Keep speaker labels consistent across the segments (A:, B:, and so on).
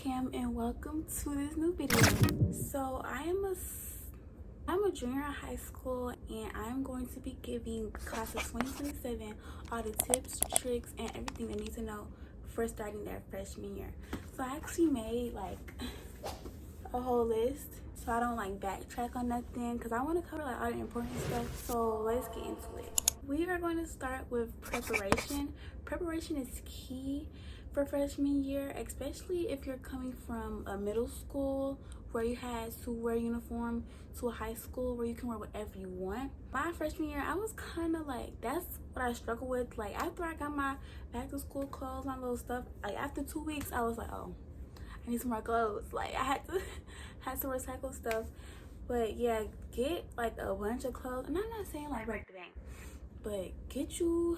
A: Cam, and welcome to this new video. So I'm a junior in high school, and I'm going to be giving class of 2027 all the tips, tricks, and everything they need to know for starting their freshman year. So I actually made like a whole list so I don't like backtrack on nothing, because I want to cover like all the important stuff. So let's get into it. We are going to start with preparation. Preparation is key for freshman year, especially if you're coming from a middle school where you had to wear uniform to a high school where you can wear whatever you want. My freshman year, I was kind of like, that's what I struggled with. Like after I got my back to school clothes, my little stuff, like after 2 weeks, I was like, oh, I need some more clothes. Like I had to recycle stuff. But yeah, get like a bunch of clothes. And I'm not saying like break the bank, but get you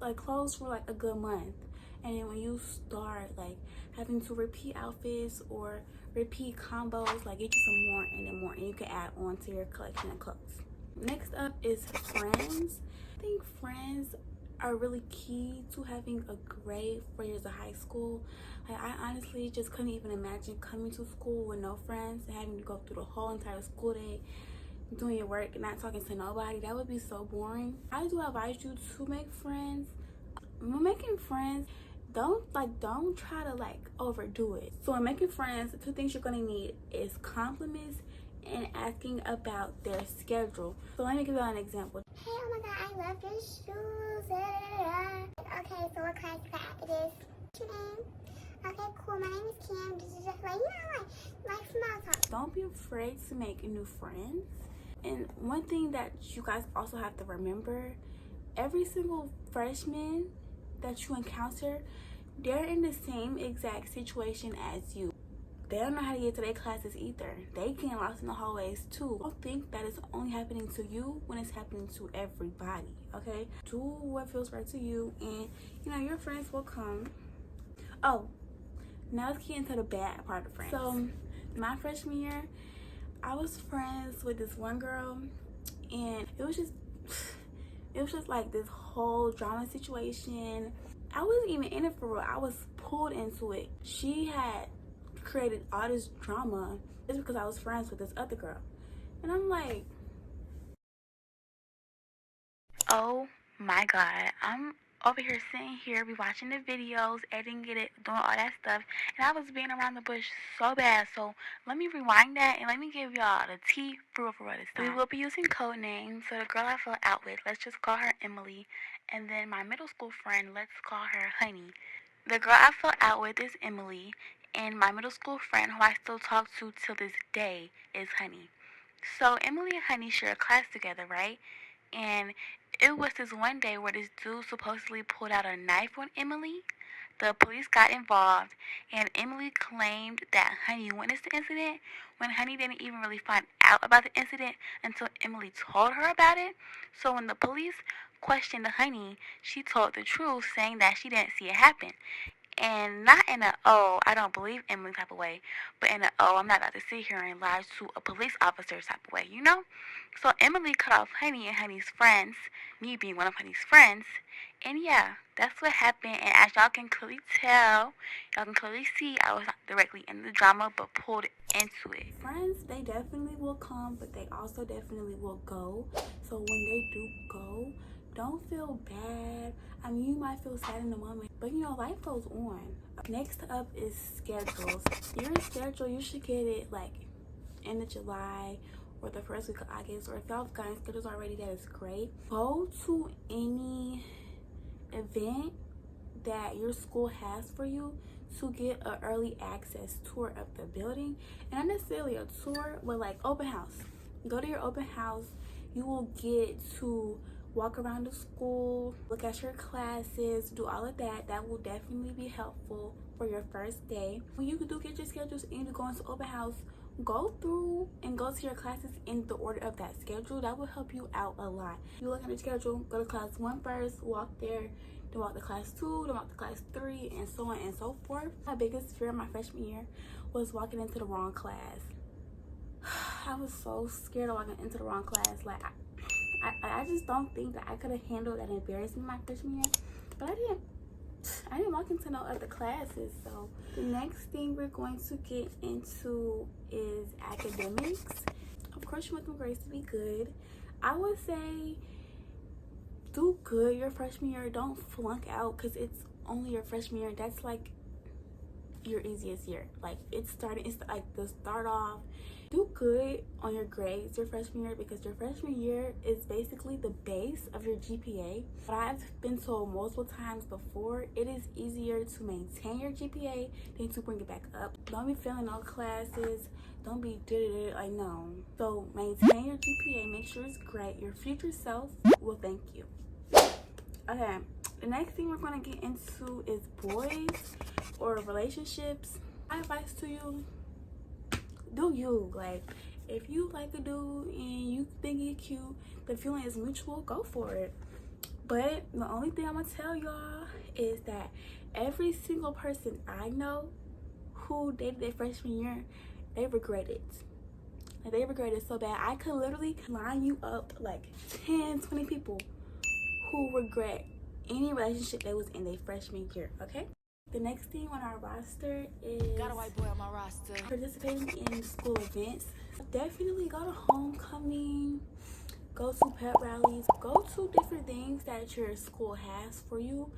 A: like clothes for like a good month. And then when you start like having to repeat outfits or repeat combos, like get you some more and then more, and you can add on to your collection of clothes. Next up is friends. I think friends are really key to having a great 4 years of high school. Like I honestly just couldn't even imagine coming to school with no friends and having to go through the whole entire school day doing your work and not talking to nobody. That would be so boring. I do advise you to make friends. When making friends, don't try to like overdo it. So in making friends, the two things you're gonna need is compliments and asking about their schedule. So let me give you an example.
B: Hey, oh my god, I love your shoes. Okay, so what class you got after this? What's your name? Okay, cool. My name is Cam. This is just like, like small talk.
A: Don't be afraid to make new friends. And one thing that you guys also have to remember, every single freshman that you encounter, they're in the same exact situation as you. They don't know how to get to their classes either. They get lost in the hallways too. Don't think that it's only happening to you when it's happening to everybody, okay? Do what feels right to you, and you know, your friends will come. Oh, now let's get into the bad part of friends. So my freshman year, I was friends with this one girl, and it was just like this whole drama situation. I wasn't even in it for real. I was pulled into it. She had created all this drama just because I was friends with this other girl. And I'm like, oh my god, I'm over here sitting here, be watching the videos, editing it, doing all that stuff, and I was being around the bush so bad. So let me rewind that and let me give y'all the tea for real this time. We will be using code names. So the girl I fell out with, let's just call her Emily, and then my middle school friend, let's call her Honey. The girl I fell out with is Emily, and my middle school friend, who I still talk to till this day, is Honey. So Emily and Honey share a class together, right? And it was this one day where this dude supposedly pulled out a knife on Emily. The police got involved, and Emily claimed that Honey witnessed the incident when Honey didn't even really find out about the incident until Emily told her about it. So when the police questioned Honey, she told the truth, saying that she didn't see it happen. And not in a, oh, I don't believe Emily type of way, but in a, oh, I'm not about to sit here and lie to a police officer type of way, you know? So Emily cut off Honey and Honey's friends, me being one of Honey's friends, and yeah, that's what happened. And as y'all can clearly tell, y'all can clearly see, I was not directly in the drama, but pulled into it. Friends, they definitely will come, but they also definitely will go. So when they do go, don't feel bad. I mean, you might feel sad in the moment, but you know, life goes on. Next up is schedules. Your schedule, you should get it like end of July or the first week of August, or if y'all have gotten schedules already, that is great. Go to any event that your school has for you to get an early access tour of the building, and not necessarily a tour, but like open house. Go to your open house. You will get to walk around the school, look at your classes, do all of that. That will definitely be helpful for your first day. When you do get your schedules and you go into open house, go through and go to your classes in the order of that schedule. That will help you out a lot. You look at your schedule, go to class 1 first, walk there, then walk to class 2, then walk to class 3, and so on and so forth. My biggest fear my freshman year was walking into the wrong class. I was so scared of walking into the wrong class. Like I just don't think that I could have handled that embarrassment my freshman year, but I did. I didn't walk into no other classes. So the next thing we're going to get into is academics. Of course, you want them grades to be good. I would say do good your freshman year. Don't flunk out because it's only your freshman year. That's like your easiest year. Like it's like the start off. Do good on your grades your freshman year because your freshman year is basically the base of your GPA. But I've been told multiple times before, it is easier to maintain your GPA than to bring it back up. Don't be failing all classes. Don't be like no. So maintain your GPA, make sure it's great. Your future self will thank you. Okay, the next thing we're gonna get into is boys or relationships. My advice to you, do you. Like, if you like a dude and you think he's cute, the feeling is mutual, go for it. But the only thing I'm gonna tell y'all is that every single person I know who dated their freshman year, they regret it. Like, they regret it so bad. I could literally line you up like 10, 20 people who regret any relationship that was in their freshman year, okay? The next thing on our roster is
C: got a white boy on my roster.
A: Participating in school events. Definitely go to homecoming, go to pep rallies, go to different things that your school has for you.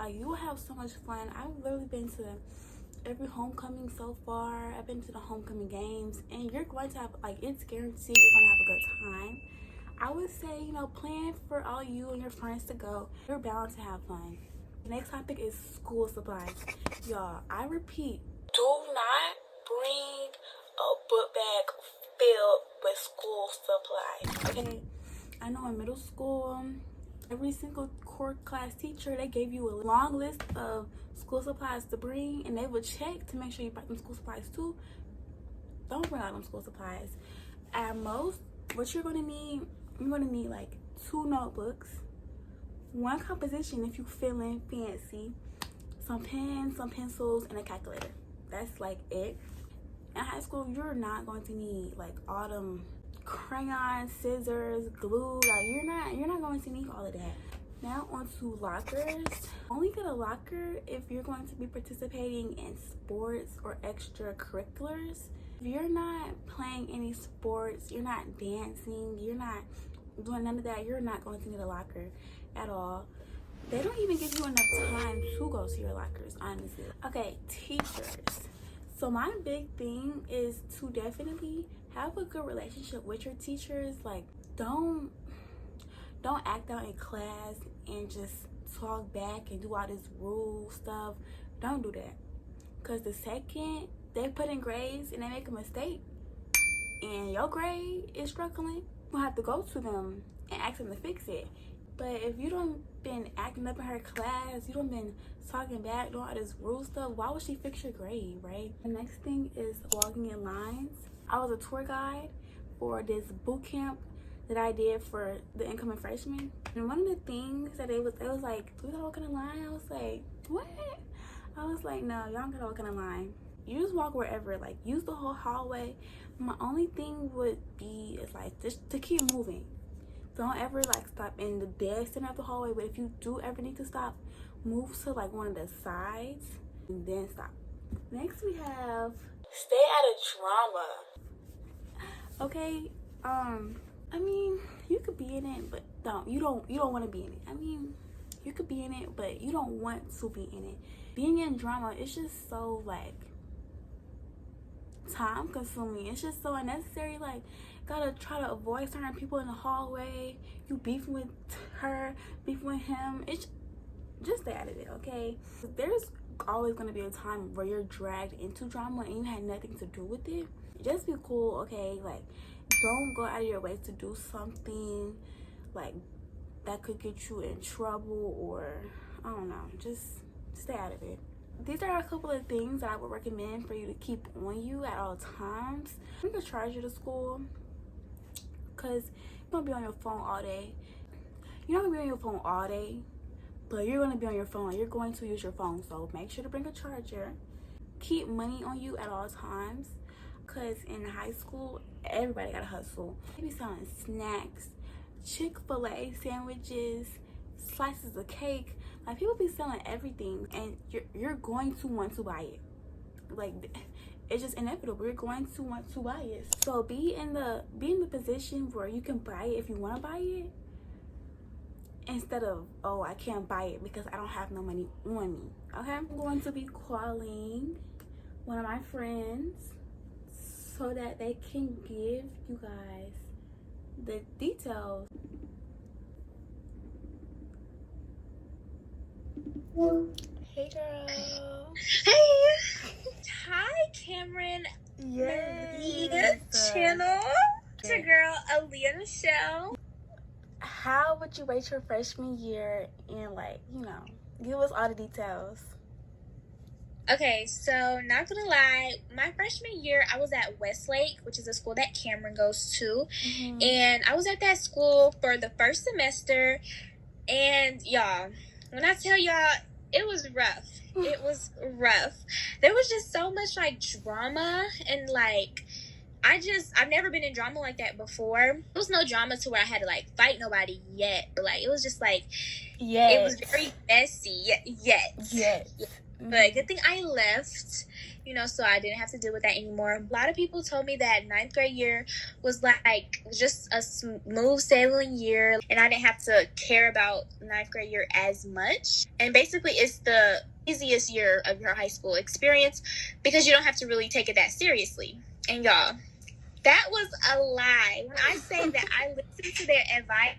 A: You will have so much fun. I've literally been to every homecoming so far. I've been to the homecoming games, and you're going to have, like, it's guaranteed you're going to have a good time. I would say, you know, plan for all you and your friends to go. You're bound to have fun. The next topic is school supplies. Y'all, I repeat, do not bring a book bag filled with school supplies. Okay, I know in middle school, every single core class teacher, they gave you a long list of school supplies to bring, and they would check to make sure you brought them school supplies too. Don't bring all them school supplies. At most, what you're gonna need like 2 notebooks, 1 composition if you feeling fancy, some pens, some pencils, and a calculator. That's like it. In high school, you're not going to need like all them crayons, scissors, glue. Like you're not going to need all of that. Now on to lockers. Only get a locker if you're going to be participating in sports or extracurriculars. If you're not playing any sports, you're not dancing, you're not doing none of that, you're not going to need a locker at all. They don't even give you enough time to go to your lockers, honestly. Okay, teachers. So my big thing is to definitely have a good relationship with your teachers. Like, don't act out in class and just talk back and do all this rule stuff. Don't do that. Because the second they put in grades and they make a mistake and your grade is struggling, you'll have to go to them and ask them to fix it. But if you don't been acting up in her class, you don't been talking back, doing all this rude stuff, why would she fix your grade, right? The next thing is walking in lines. I was a tour guide for this boot camp that I did for the incoming freshmen. And one of the things that it was like, do we gotta walk in a line? I was like, what? I was like, no, y'all don't gotta walk in a line. You just walk wherever, like use the whole hallway. My only thing would be is like just to keep moving. Don't ever like stop in the dead center of the hallway, but if you do ever need to stop, move to like one of the sides and then stop. Next we have stay out of drama. Okay, I mean, you could be in it, but you don't want to be in it. I mean, you could be in it, but you don't want to be in it. Being in drama, it's just so like time consuming. It's just so unnecessary. Like, gotta try to avoid certain people in the hallway. You beefing with her, beefing with him. It's just stay out of it, okay? There's always gonna be a time where you're dragged into drama and you had nothing to do with it. Just be cool, okay? Like, don't go out of your way to do something like that could get you in trouble, or I don't know, just stay out of it. These are a couple of things that I would recommend for you to keep on you at all times. Bring a charger to school, because you're gonna be on your phone all day. You're not gonna be on your phone all day, but you're gonna be on your phone. You're going to use your phone, so make sure to bring a charger. Keep money on you at all times, because in high school, everybody gotta hustle. Maybe selling snacks, Chick-fil-A sandwiches, slices of cake. Like, people be selling everything, and you're going to want to buy it. Like, it's just inevitable. You're going to want to buy it. So be in the position where you can buy it if you want to buy it, instead of, oh, I can't buy it because I don't have no money on me. Okay, I'm going to be calling one of my friends so that they can give you guys the details. Hey, girl.
C: Hey. Hi, Cameron.
A: Yes.
C: Channel. It's your girl, Aaliyah Michelle.
A: How would you rate your freshman year, and, like, give us all the details?
C: Okay, so not gonna lie, my freshman year I was at Westlake, which is a school that Cameron goes to, and I was at that school for the first semester, and y'all, when I tell y'all, it was rough. It was rough. There was just so much, like, drama, and, like, I've never been in drama like that before. There was no drama to where I had to, like, fight nobody yet, but, like, it was just, like, it was very messy yet. But good thing I left, so I didn't have to deal with that anymore. A lot of people told me that 9th grade year was like just a smooth sailing year, and I didn't have to care about 9th grade year as much. And basically, it's the easiest year of your high school experience because you don't have to really take it that seriously. And y'all, that was a lie. When I say that I listened to their advice,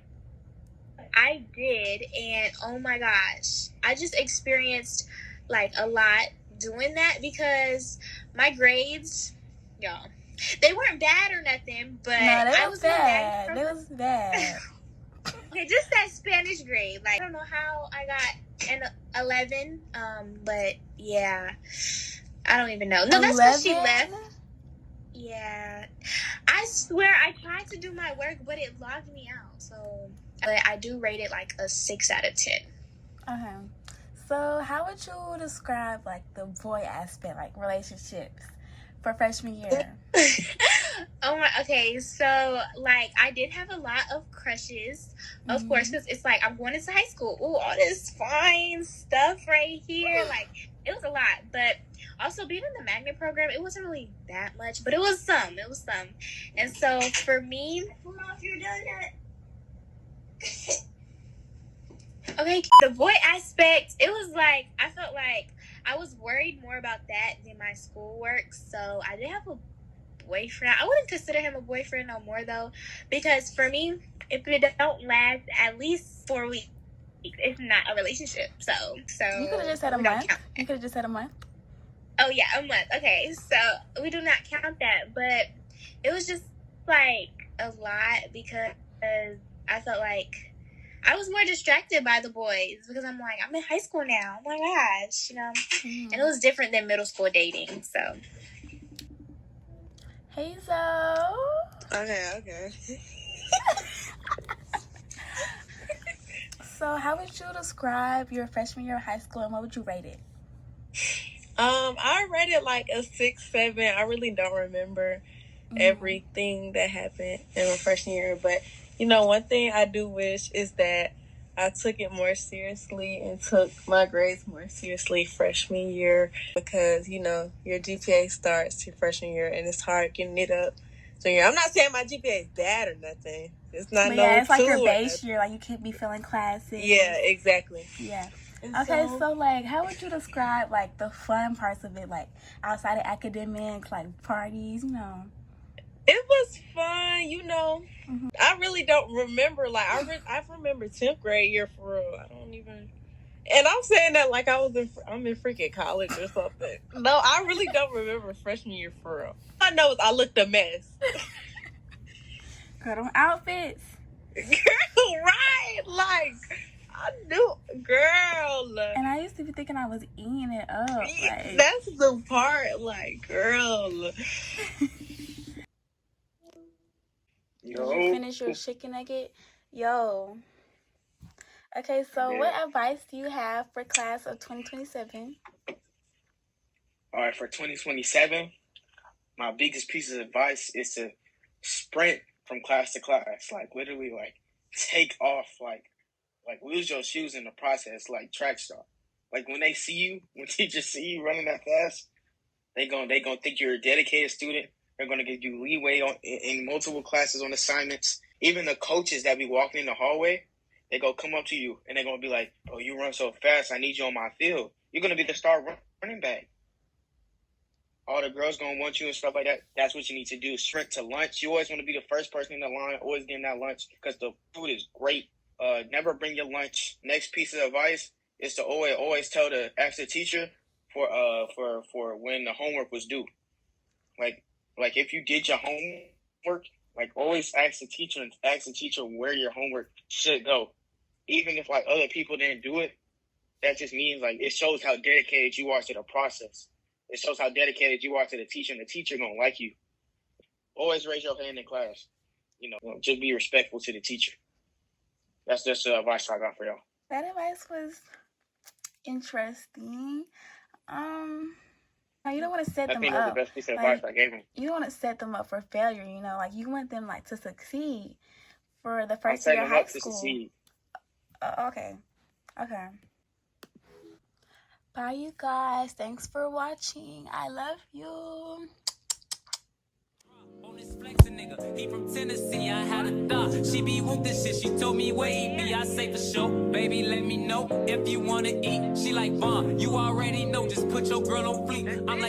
C: I did, and oh my gosh, I just experienced, like, a lot doing that because my grades, y'all, they weren't bad or nothing, but I was
A: bad. They was bad.
C: Okay, just that Spanish grade. Like, I don't know how I got an 11, but yeah, I don't even know. No, that's when she left. Yeah, I swear I tried to do my work, but it logged me out. So, but I do rate it like a 6 out of 10.
A: Okay. So, how would you describe, like, the boy aspect, like relationships, for freshman year?
C: Okay, so, like, I did have a lot of crushes, of course, because it's like I'm going into high school. Ooh, all this fine stuff right here. Like, it was a lot, but also being in the magnet program, it wasn't really that much, but it was some. And so for me, okay, the boy aspect, it was like, I felt like I was worried more about that than my schoolwork. So I did have a boyfriend. I wouldn't consider him a boyfriend no more, though, because for me, if it don't last at least 4 weeks, it's not a relationship. So
A: you could have just said a month. You could have just said a month.
C: Oh yeah, a month. Okay, so we do not count that, but it was just like a lot because I felt like I was more distracted by the boys because I'm like, I'm in high school now. Oh my gosh, and it was different than middle school dating. So,
A: hey, Zoe.
D: Okay.
A: So, how would you describe your freshman year of high school, and what would you rate it?
D: I rated like a 6, 7. I really don't remember everything that happened in my freshman year, but one thing I do wish is that I took it more seriously and took my grades more seriously freshman year because your GPA starts your freshman year and it's hard getting it up. So I'm not saying my GPA is bad or nothing. It's not
A: it's like your base year. Like, you can't be failing classes.
D: Yeah, exactly.
A: Yeah. Okay, so, like, how would you describe, like, the fun parts of it, like, outside of academics, like, parties,
D: It was fun, I really don't remember, like, I remember 10th grade year for real. I don't even, and I'm saying that like I'm in freaking college or something. No, I really don't remember freshman year for real. All I know is I looked a mess.
A: Girl, them outfits.
D: Girl, right? Like, I knew, girl.
A: And I used to be thinking I was eating it up. Like,
D: that's the part, like, girl.
A: Yo. Did you finish your chicken nugget? Yo. Okay, so what advice do you have for class of 2027?
E: All right, for 2027, my biggest piece of advice is to sprint from class to class. Like, literally, like, take off, like, like lose your shoes in the process, like track star. Like when they see you, when teachers see you running that fast, they gonna think you're a dedicated student. They're gonna give you leeway in multiple classes on assignments. Even the coaches that be walking in the hallway, they go come up to you and they're gonna be like, "Oh, you run so fast, I need you on my field. You're gonna be the star running back." All the girls gonna want you and stuff like that. That's what you need to do. Sprint to lunch. You always want to be the first person in the line. Always getting that lunch because the food is great. Never bring your lunch. Next piece of advice is to always ask the teacher for when the homework was due. Like if you did your homework, like always ask the teacher where your homework should go. Even if like other people didn't do it, that just means like it shows how dedicated you are to the process. It shows how dedicated you are to the teacher, and the teacher gonna like you. Always raise your hand in class. Just be respectful to the teacher. That's just the advice I got for y'all.
A: That advice was interesting. You don't want to set them
E: I think that's
A: up.
E: the best piece of advice I gave him.
A: You don't want to set them up for failure. Like you want them like to succeed for the
E: I'm
A: first year
E: setting
A: of
E: them
A: high
E: up to
A: school.
E: succeed.
A: Okay. Bye, you guys. Thanks for watching. I love you.
F: On this flexin' nigga, he from Tennessee, I had a thought. She be with this shit, she told me where he be, I say for sure. Baby, let me know if you wanna eat. She like, Vaughn, you already know, just put your girl on fleek. I'm like,